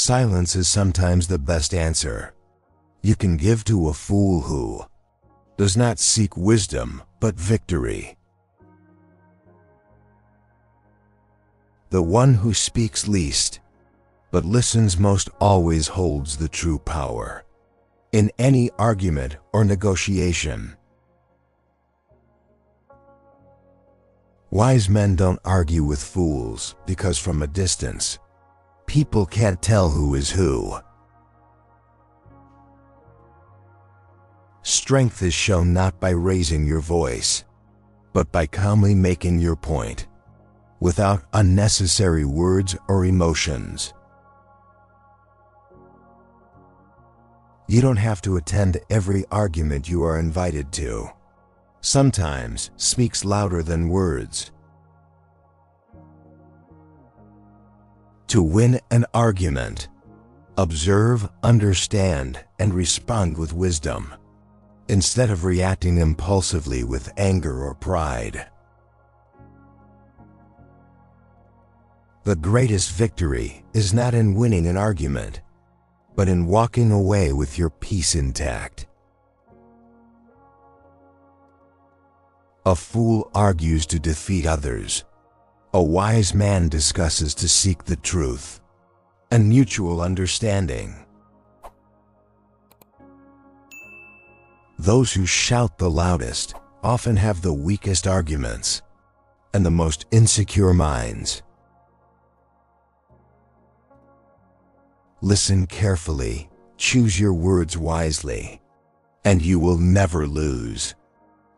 Silence is sometimes the best answer you can give to a fool who does not seek wisdom but victory. The one who speaks least but listens most always holds the true power in any argument or negotiation. Wise men don't argue with fools because from a distance, people can't tell who is who. Strength is shown not by raising your voice, but by calmly making your point, without unnecessary words or emotions. You don't have to attend every argument you are invited to. Sometimes speaks louder than words. To win an argument, observe, understand, and respond with wisdom, instead of reacting impulsively with anger or pride. The greatest victory is not in winning an argument, but in walking away with your peace intact. A fool argues to defeat others. A wise man discusses to seek the truth and mutual understanding. Those who shout the loudest often have the weakest arguments and the most insecure minds. Listen carefully, choose your words wisely, and you will never lose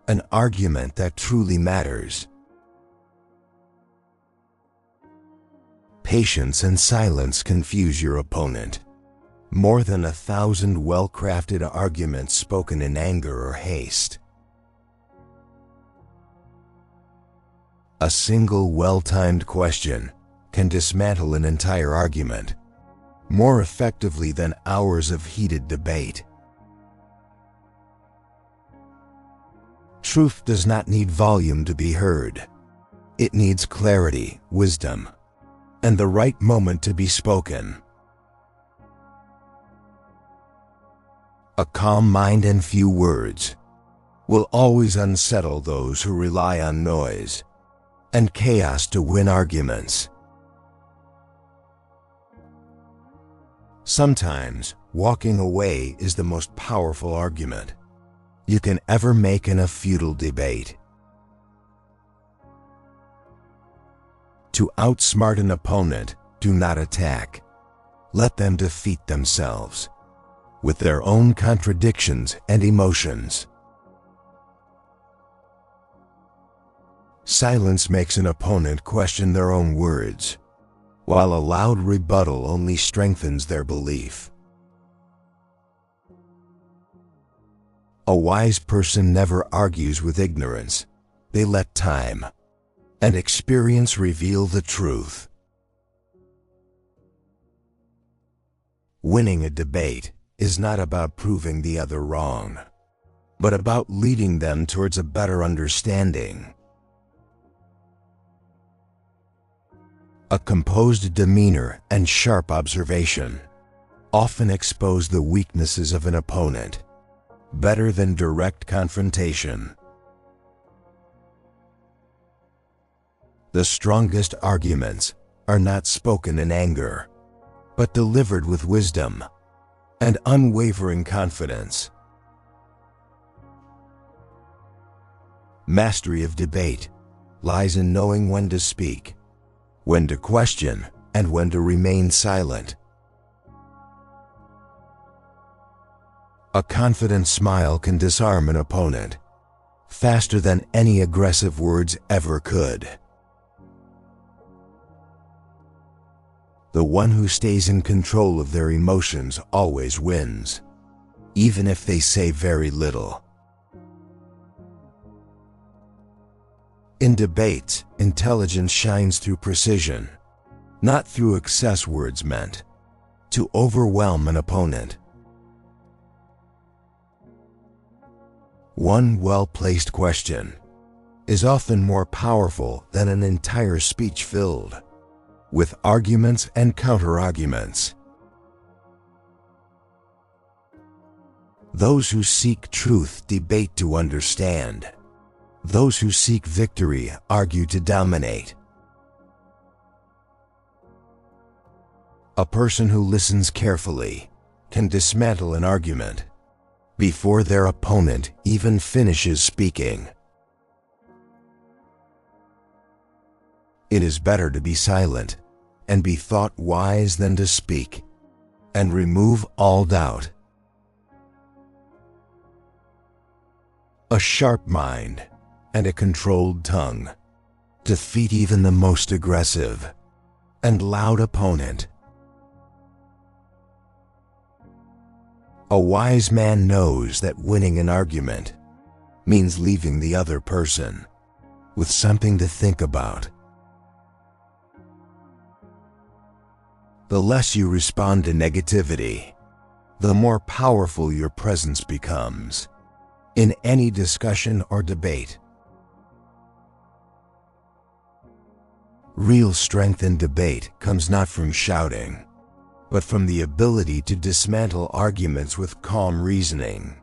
an argument that truly matters. Patience and silence confuse your opponent more than 1,000 well-crafted arguments spoken in anger or haste. A single well-timed question can dismantle an entire argument more effectively than hours of heated debate. Truth does not need volume to be heard. It needs clarity, wisdom, and the right moment to be spoken. A calm mind and few words will always unsettle those who rely on noise and chaos to win arguments. Sometimes, walking away is the most powerful argument you can ever make in a futile debate. To outsmart an opponent, do not attack. Let them defeat themselves with their own contradictions and emotions. Silence makes an opponent question their own words, while a loud rebuttal only strengthens their belief. A wise person never argues with ignorance. They let time and experience reveal the truth. Winning a debate is not about proving the other wrong, but about leading them towards a better understanding. A composed demeanor and sharp observation often expose the weaknesses of an opponent better than direct confrontation. The strongest arguments are not spoken in anger, but delivered with wisdom and unwavering confidence. Mastery of debate lies in knowing when to speak, when to question, and when to remain silent. A confident smile can disarm an opponent faster than any aggressive words ever could. The one who stays in control of their emotions always wins, even if they say very little. In debates, intelligence shines through precision, not through excess words meant to overwhelm an opponent. One well-placed question is often more powerful than an entire speech filled with arguments and counter-arguments. Those who seek truth debate to understand. Those who seek victory argue to dominate. A person who listens carefully can dismantle an argument before their opponent even finishes speaking. It is better to be silent and be thought wise than to speak and remove all doubt. A sharp mind and a controlled tongue defeat even the most aggressive and loud opponent. A wise man knows that winning an argument means leaving the other person with something to think about. The less you respond to negativity, the more powerful your presence becomes in any discussion or debate. Real strength in debate comes not from shouting, but from the ability to dismantle arguments with calm reasoning.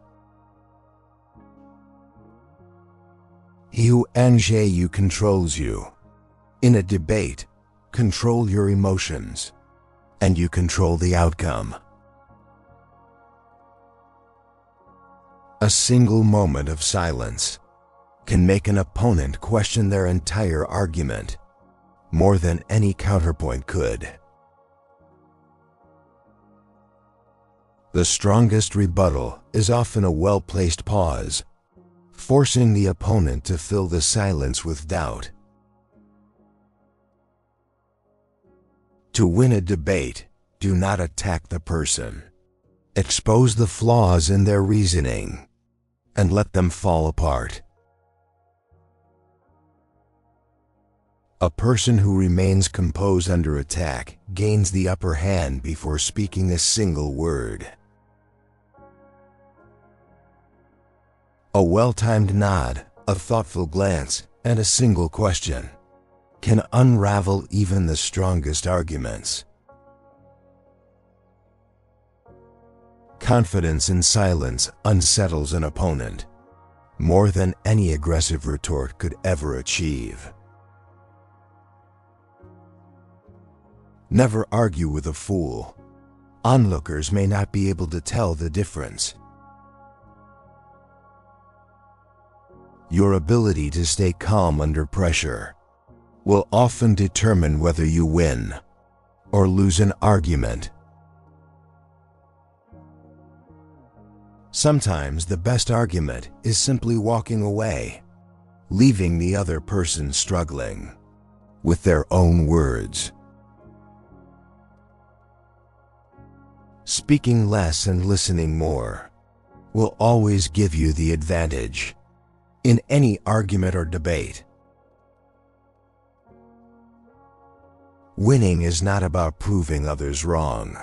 He who engages you controls you. In a debate, control your emotions, and you control the outcome. A single moment of silence can make an opponent question their entire argument more than any counterpoint could. The strongest rebuttal is often a well-placed pause, forcing the opponent to fill the silence with doubt. To win a debate, do not attack the person. Expose the flaws in their reasoning and let them fall apart. A person who remains composed under attack gains the upper hand before speaking a single word. A well-timed nod, a thoughtful glance, and a single question can unravel even the strongest arguments. Confidence in silence unsettles an opponent more than any aggressive retort could ever achieve. Never argue with a fool. Onlookers may not be able to tell the difference. Your ability to stay calm under pressure will often determine whether you win or lose an argument. Sometimes the best argument is simply walking away, leaving the other person struggling with their own words. Speaking less and listening more will always give you the advantage in any argument or debate. Winning is not about proving others wrong.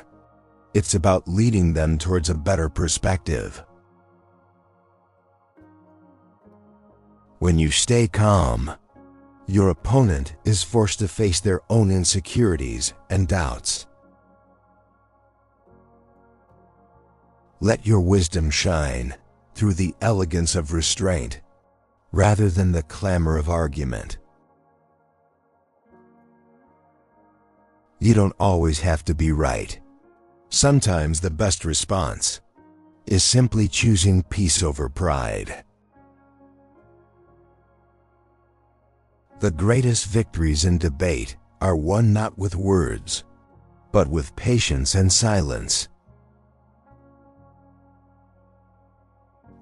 It's about leading them towards a better perspective. When you stay calm, your opponent is forced to face their own insecurities and doubts. Let your wisdom shine through the elegance of restraint rather than the clamor of argument. You don't always have to be right. Sometimes the best response is simply choosing peace over pride. The greatest victories in debate are won not with words, but with patience and silence.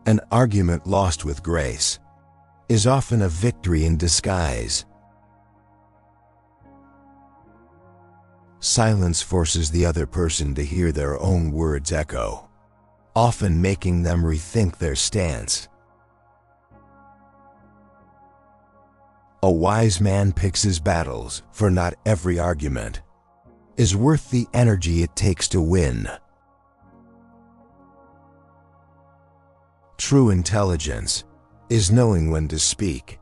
An argument lost with grace is often a victory in disguise. Silence forces the other person to hear their own words echo, often making them rethink their stance. A wise man picks his battles, for not every argument is worth the energy it takes to win. True intelligence is knowing when to speak,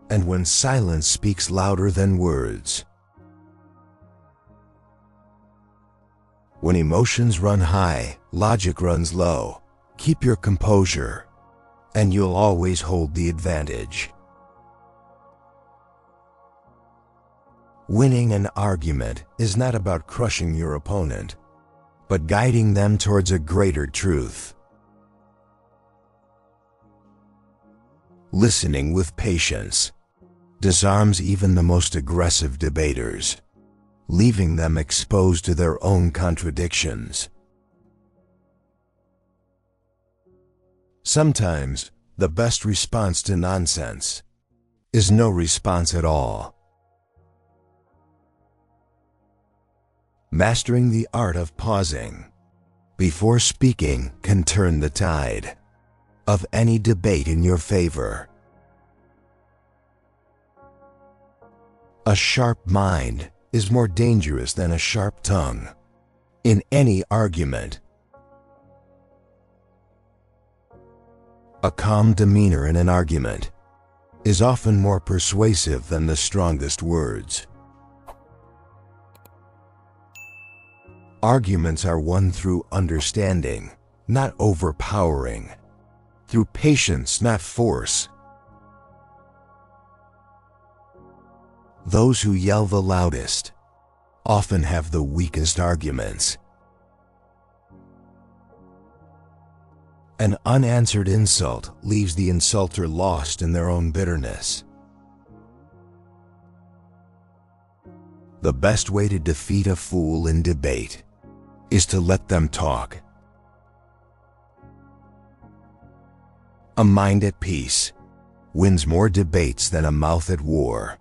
and when silence speaks louder than words. When emotions run high, logic runs low, Keep your composure, and you'll always hold the advantage. Winning an argument is not about crushing your opponent, but guiding them towards a greater truth. Listening with patience disarms even the most aggressive debaters, leaving them exposed to their own contradictions. Sometimes, the best response to nonsense is no response at all. Mastering the art of pausing before speaking can turn the tide of any debate in your favor. A sharp mind is more dangerous than a sharp tongue in any argument. A calm demeanor in an argument is often more persuasive than the strongest words. Arguments are won through understanding, not overpowering, through patience, not force. Those who yell the loudest often have the weakest arguments. An unanswered insult leaves the insulter lost in their own bitterness. The best way to defeat a fool in debate is to let them talk. A mind at peace wins more debates than a mouth at war.